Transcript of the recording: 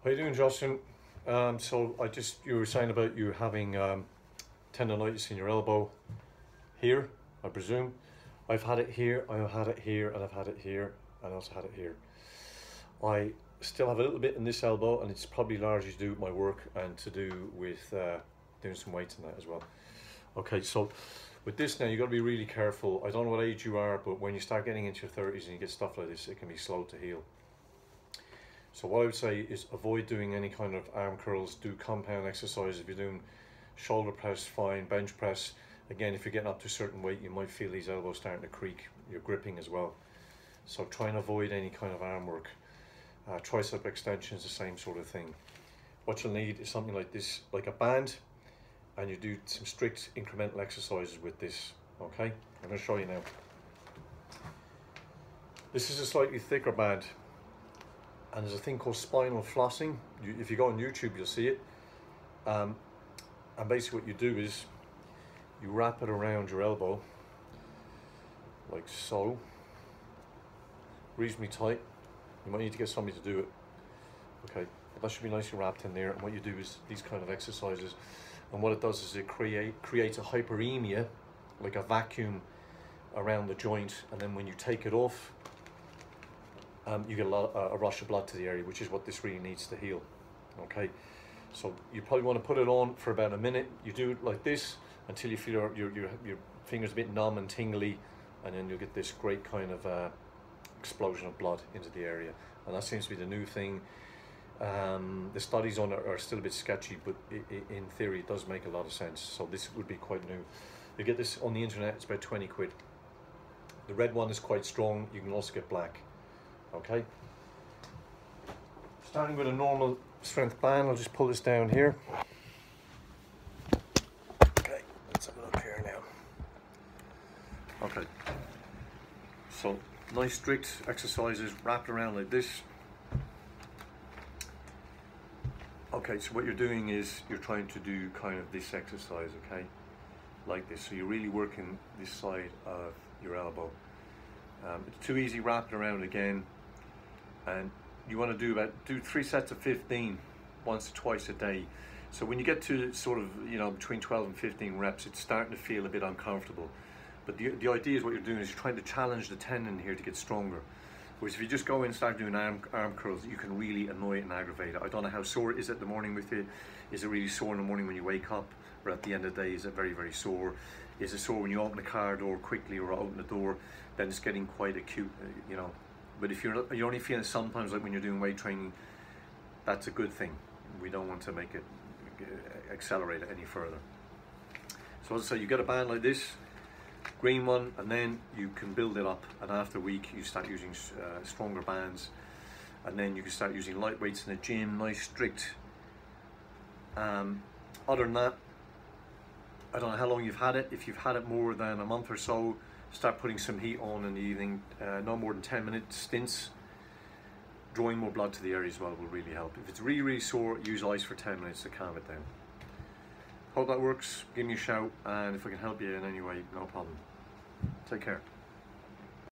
How you doing, Justin? You were saying about you having tendonitis in your elbow here, I presume. I've had it here, I've had it here, and I've had it here, and I also had it here. I still have a little bit in this elbow, and it's probably largely to do with my work and to do with doing some weights and that as well. Okay, so with this now, you've got to be really careful. I don't know what age you are, but when you start getting into your 30s and you get stuff like this, it can be slow to heal. So what I would say is avoid doing any kind of arm curls, do compound exercise. If you're doing shoulder press, fine, bench press. Again, if you're getting up to a certain weight, you might feel these elbows starting to creak. You're gripping as well. So try and avoid any kind of arm work. Tricep extensions, the same sort of thing. What you'll need is something like this, like a band, and you do some strict incremental exercises with this, okay? I'm gonna show you now. This is a slightly thicker band. And there's a thing called spinal flossing. If you go on YouTube, you'll see it. And basically what you do is you wrap it around your elbow, like so, reasonably tight. You might need to get somebody to do it. Okay, but that should be nicely wrapped in there. And what you do is these kind of exercises. And what it does is it creates a hyperemia, like a vacuum around the joint. And then when you take it off, you get a rush of blood to the area, which is what this really needs to heal. Okay, so you probably want to put it on for about a minute. You do it like this until you feel your fingers a bit numb and tingly, and then you'll get this great kind of explosion of blood into the area. And that seems to be the new thing. The studies on it are still a bit sketchy, but in theory it does make a lot of sense. So this would be quite new. You get this on the internet, it's about 20 quid. The red one is quite strong. You can also get black. Okay, starting with a normal strength band, I'll just pull this down here. Okay, let's have a look here now. Okay, so nice strict exercises wrapped around like this. Okay, so what you're doing is you're trying to do kind of this exercise, okay, like this. So you're really working this side of your elbow. It's too easy wrapped around again. And you want to do 3 sets of 15 once or twice a day. So when you get to sort of, you know, between 12 and 15 reps, it's starting to feel a bit uncomfortable. But the idea is what you're doing is you're trying to challenge the tendon here to get stronger. Whereas if you just go in and start doing arm curls, you can really annoy it and aggravate it. I don't know how sore it is at the morning with you. Is it really sore in the morning when you wake up? Or at the end of the day, is it very, very sore? Is it sore when you open the car door quickly or open the door? Then it's getting quite acute, you know. But if you're only feeling sometimes like when you're doing weight training, that's a good thing. We don't want to make it accelerate it any further. So as I say, you get a band like this, green one, and then you can build it up. And after a week, you start using stronger bands, and then you can start using light weights in the gym, nice strict. Other than that, I don't know how long you've had it. If you've had it more than a month or so, start putting some heat on in the evening, no more than 10-minute stints. Drawing more blood to the area as well will really help. If it's really, really sore, use ice for 10 minutes to calm it down. Hope that works. Give me a shout, and if I can help you in any way, no problem. Take care.